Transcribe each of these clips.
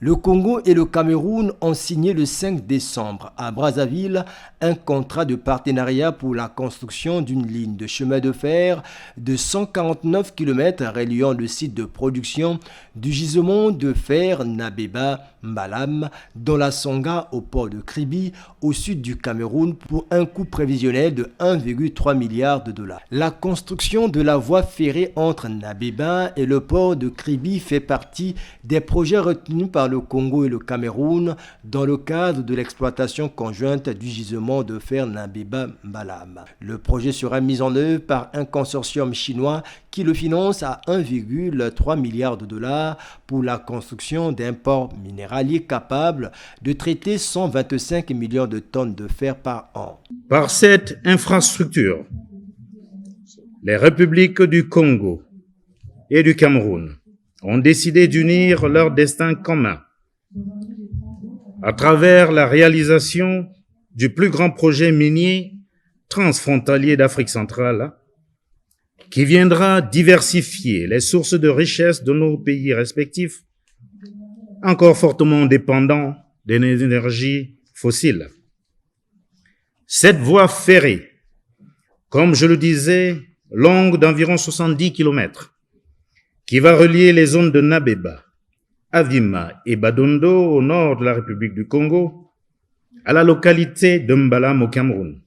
Le Congo et le Cameroun ont signé le 5 décembre à Brazzaville un contrat de partenariat pour la construction d'une ligne de chemin de fer de 149 km reliant le site de production du gisement de fer Nabeba Mbalam dans la Songa au port de Kribi au sud du Cameroun pour un coût prévisionnel de 1,3 milliard de dollars. La construction de la voie ferrée entre Nabeba et le port de Kribi fait partie des projets retenus par le Congo et le Cameroun dans le cadre de l'exploitation conjointe du gisement de fer Nabeba Mbalam. Le projet sera mis en œuvre par un consortium chinois qui le finance à 1,3 milliard de dollars pour la construction d'un port minéralier capable de traiter 125 millions de tonnes de fer par an. Par cette infrastructure, les républiques du Congo et du Cameroun ont décidé d'unir leur destin commun à travers la réalisation du plus grand projet minier transfrontalier d'Afrique centrale qui viendra diversifier les sources de richesse de nos pays respectifs, encore fortement dépendants des énergies fossiles. Cette voie ferrée, comme je le disais, longue d'environ 70 km, qui va relier les zones de Nabeba, Avima et Badondo au nord de la République du Congo à la localité de Mbalam au Cameroun,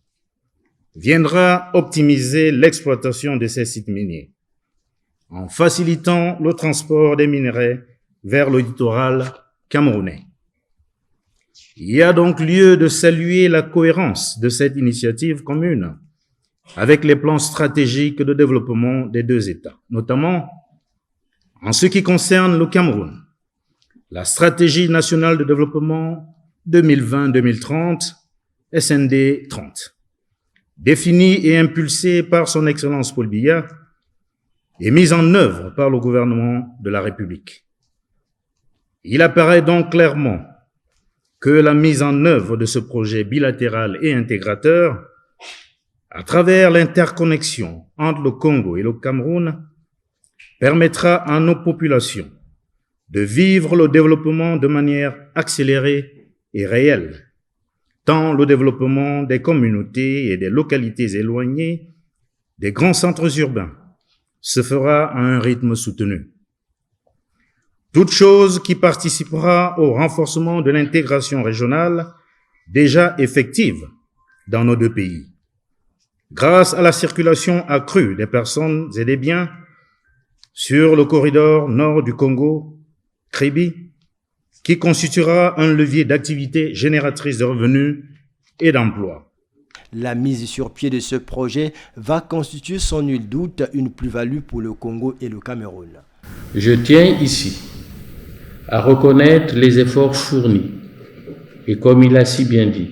viendra optimiser l'exploitation de ces sites miniers en facilitant le transport des minerais vers le littoral camerounais. Il y a donc lieu de saluer la cohérence de cette initiative commune avec les plans stratégiques de développement des deux États, notamment en ce qui concerne le Cameroun. La stratégie nationale de développement 2020-2030, SND 30, définie et impulsée par son Excellence Paul Biya et mise en œuvre par le gouvernement de la République. Il apparaît donc clairement que la mise en œuvre de ce projet bilatéral et intégrateur, à travers l'interconnexion entre le Congo et le Cameroun, permettra à nos populations de vivre le développement de manière accélérée et réelle, tant le développement des communautés et des localités éloignées des grands centres urbains se fera à un rythme soutenu. Toute chose qui participera au renforcement de l'intégration régionale déjà effective dans nos deux pays, grâce à la circulation accrue des personnes et des biens sur le corridor nord du Congo, Kribi, qui constituera un levier d'activité génératrice de revenus et d'emplois. La mise sur pied de ce projet va constituer sans nul doute une plus-value pour le Congo et le Cameroun. Je tiens ici à reconnaître les efforts fournis, et comme il a si bien dit,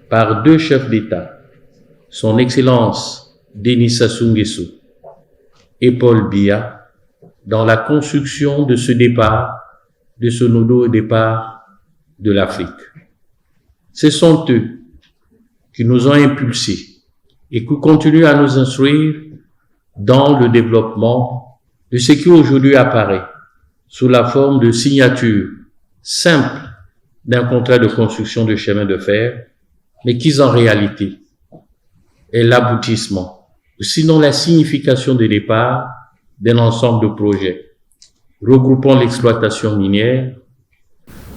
par deux chefs d'État, son Excellence Denis Sassou Nguesso et Paul Biya, dans la construction de ce départ, de ce nouveau départ de l'Afrique. Ce sont eux qui nous ont impulsés et qui continuent à nous instruire dans le développement de ce qui aujourd'hui apparaît sous la forme de signature simple d'un contrat de construction de chemin de fer, mais qui en réalité est l'aboutissement, sinon la signification de départ d'un ensemble de projets regroupant l'exploitation minière,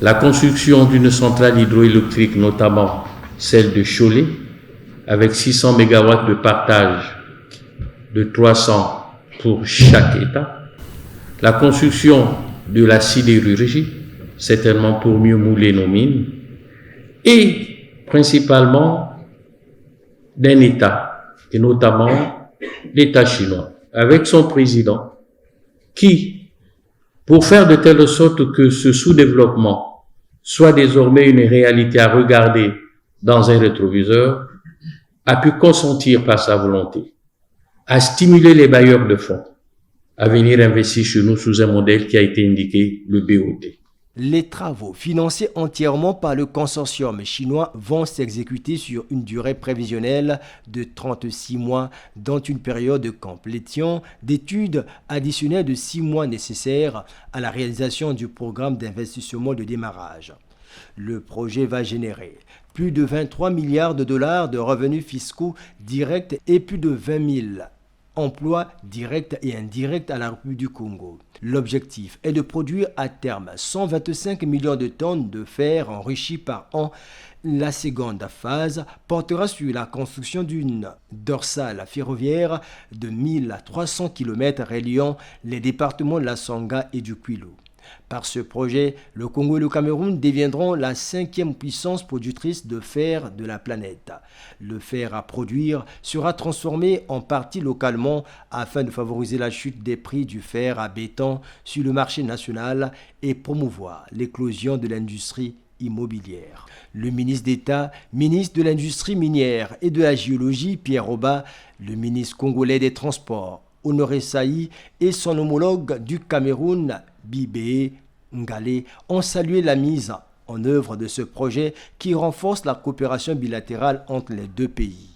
la construction d'une centrale hydroélectrique, notamment celle de Cholet, avec 600 MW de partage de 300 pour chaque État, la construction de la sidérurgie, certainement pour mieux mouler nos mines, et principalement d'un État, et notamment l'État chinois, avec son président, qui, pour faire de telle sorte que ce sous-développement soit désormais une réalité à regarder dans un rétroviseur, a pu consentir par sa volonté à stimuler les bailleurs de fonds à venir investir chez nous sous un modèle qui a été indiqué, le BOT. Les travaux, financés entièrement par le consortium chinois, vont s'exécuter sur une durée prévisionnelle de 36 mois, dont une période de complétion d'études additionnelle de 6 mois nécessaires à la réalisation du programme d'investissement de démarrage. Le projet va générer plus de 23 milliards de dollars de revenus fiscaux directs et plus de 20 000 emplois directs et indirects à la République du Congo. L'objectif est de produire à terme 125 millions de tonnes de fer enrichi par an. La seconde phase portera sur la construction d'une dorsale ferroviaire de 1300 km reliant les départements de la Songa et du Kwilu. Par ce projet, le Congo et le Cameroun deviendront la 5e puissance productrice de fer de la planète. Le fer à produire sera transformé en partie localement afin de favoriser la chute des prix du fer à béton sur le marché national et promouvoir l'éclosion de l'industrie immobilière. Le ministre d'État, ministre de l'Industrie minière et de la Géologie, Pierre Oba, le ministre congolais des Transports, Honoré Saï, et son homologue du Cameroun, Bibé Ngale, ont salué la mise en œuvre de ce projet qui renforce la coopération bilatérale entre les deux pays.